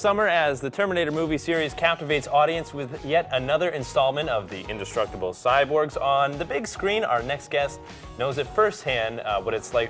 summer as the Terminator movie series captivates audience with yet another installment of the indestructible cyborgs on the big screen. Our next guest knows it firsthand what it's like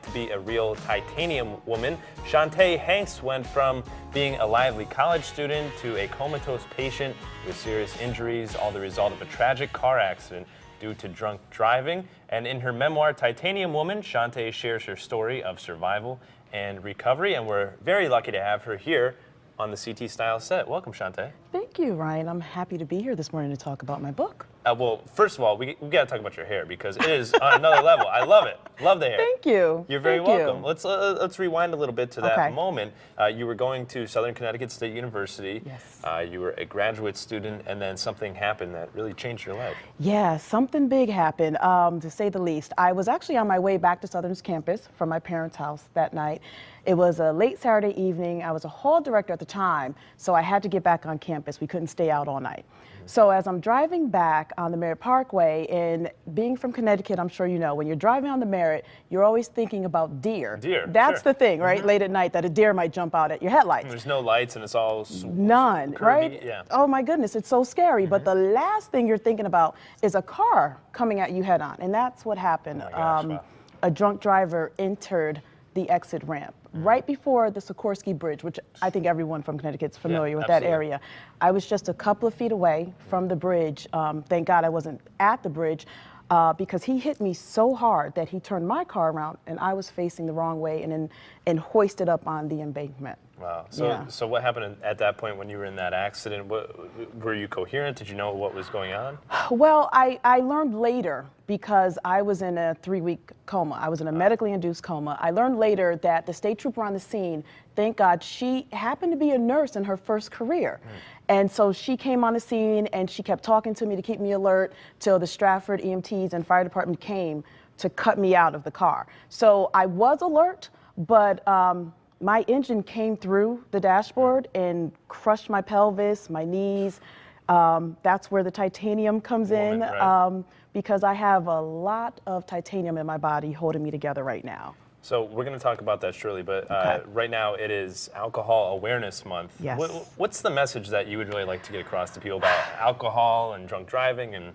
to be a real titanium woman. Shante Hanks went from being a lively college student to a comatose patient with serious injuries, all the result of a tragic car accident due to drunk driving. And in her memoir, Titanium Woman, Shante shares her story of survival and recovery, and we're very lucky to have her here on the CT Style set. Welcome, Shante. Thank you, Ryan. I'm happy to be here this morning to talk about my book. Well, first of all, we got to talk about your hair because it is on another level. I love it. Love the hair. Thank you. You're very Thank welcome. you. Let's rewind a little bit to that Okay. moment. You were going to Southern Connecticut State University. Yes. You were a graduate student, and then something happened that really changed your life. Yeah, something big happened, to say the least. I was actually on my way back to Southern's campus from my parents' house that night. It was a late Saturday evening. I was a hall director at the time, so I had to get back on campus. We couldn't stay out all night. So as I'm driving back on the Merritt Parkway, and being from Connecticut, I'm sure you know, when you're driving on the Merritt, you're always thinking about deer. Deer, That's sure. the thing, right? Late at night, that a deer might jump out at your headlights. There's no lights, and it's all None, curvy. right? Yeah. Oh my goodness, it's so scary. But the last thing you're thinking about is a car coming at you head on. And that's what happened. Oh my gosh, wow. A drunk driver entered the exit ramp right before the Sikorsky Bridge, which I think everyone from Connecticut's familiar with that absolutely. area. I was just a couple of feet away from the bridge. Thank God I wasn't at the bridge because he hit me so hard that he turned my car around and I was facing the wrong way and hoisted up on the embankment. Wow. So what happened at that point when you were in that accident? Were you coherent? Did you know what was going on? Well, I learned later because I was in a 3-week coma. I was in a medically induced coma. I learned later that the state trooper on the scene, thank God, she happened to be a nurse in her first career. And so she came on the scene and she kept talking to me to keep me alert till the Stratford EMTs and fire department came to cut me out of the car. So I was alert, but my engine came through the dashboard and crushed my pelvis, my knees. That's where the titanium comes in, right. because I have a lot of titanium in my body holding me together right now. So we're going to talk about that shortly, but Okay. right now it is Alcohol Awareness Month. Yes. What's the message that you would really like to get across to people about alcohol and drunk driving? And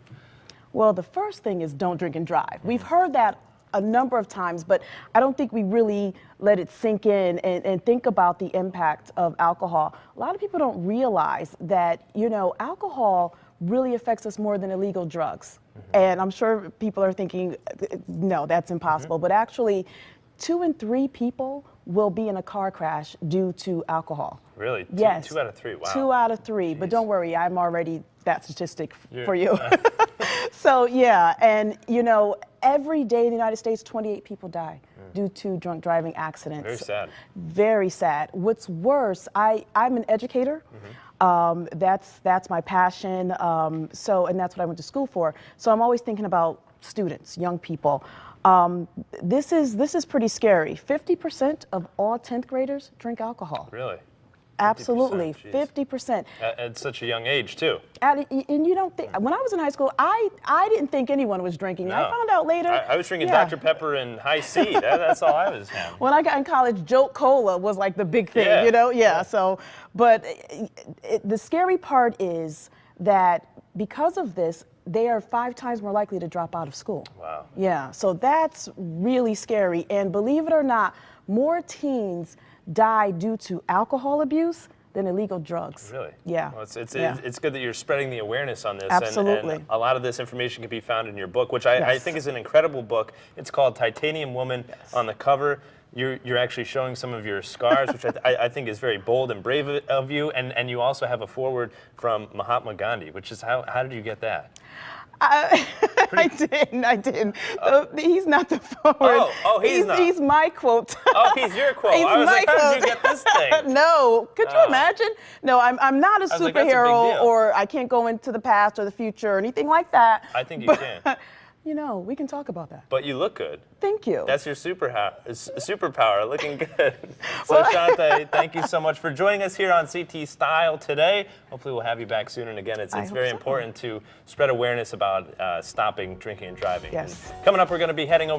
Well, the first thing is don't drink and drive. We've heard that a number of times, but I don't think we really let it sink in and think about the impact of alcohol. A lot of people don't realize that, alcohol really affects us more than illegal drugs. And I'm sure people are thinking, no, that's impossible. But actually, 2 in 3 people will be in a car crash due to alcohol. Really? Yes. 2 out of 3, wow. 2 out of 3, but Jeez. don't worry, I'm already that statistic for you. So yeah, and every day in the United States, 28 people die due to drunk driving accidents. Very sad. Very sad. What's worse, I'm an educator. That's my passion. And that's what I went to school for. So I'm always thinking about students, young people. This is pretty scary. 50% of all 10th graders drink alcohol. Really? Absolutely, 50%, 50%. At such a young age, too. And you don't think, when I was in high school, I didn't think anyone was drinking. No. I found out later. I was drinking yeah. Dr. Pepper and High C. That's all I was having. When I got in college, Jolt Cola was like the big thing, Yeah. Yeah, so, but the scary part is that because of this, they are 5 times more likely to drop out of school. Wow. Yeah, so that's really scary. And believe it or not, more teens die due to alcohol abuse than illegal drugs. Really? Yeah. Well, Yeah. it's good that you're spreading the awareness on this. Absolutely. And a lot of this information can be found in your book, which I think is an incredible book. It's called Titanium Woman. On the cover, you're actually showing some of your scars, which I think is very bold and brave of you. And you also have a foreword from Mahatma Gandhi, which is how did you get that? I didn't. He's not the forward. Oh, he's not. He's my quote. Oh, he's your quote. He's I was my like, how did you quote. get this thing? No, could you imagine? No, I'm not a was like, that's a big superhero, deal. or I can't go into the past or the future or anything like that. I think you can. We can talk about that. But you look good. Thank you. That's your superpower, looking good. So Shante, thank you so much for joining us here on CT Style today. Hopefully we'll have you back soon. And again, it's very important to spread awareness about stopping drinking and driving. Yes. And coming up, we're going to be heading over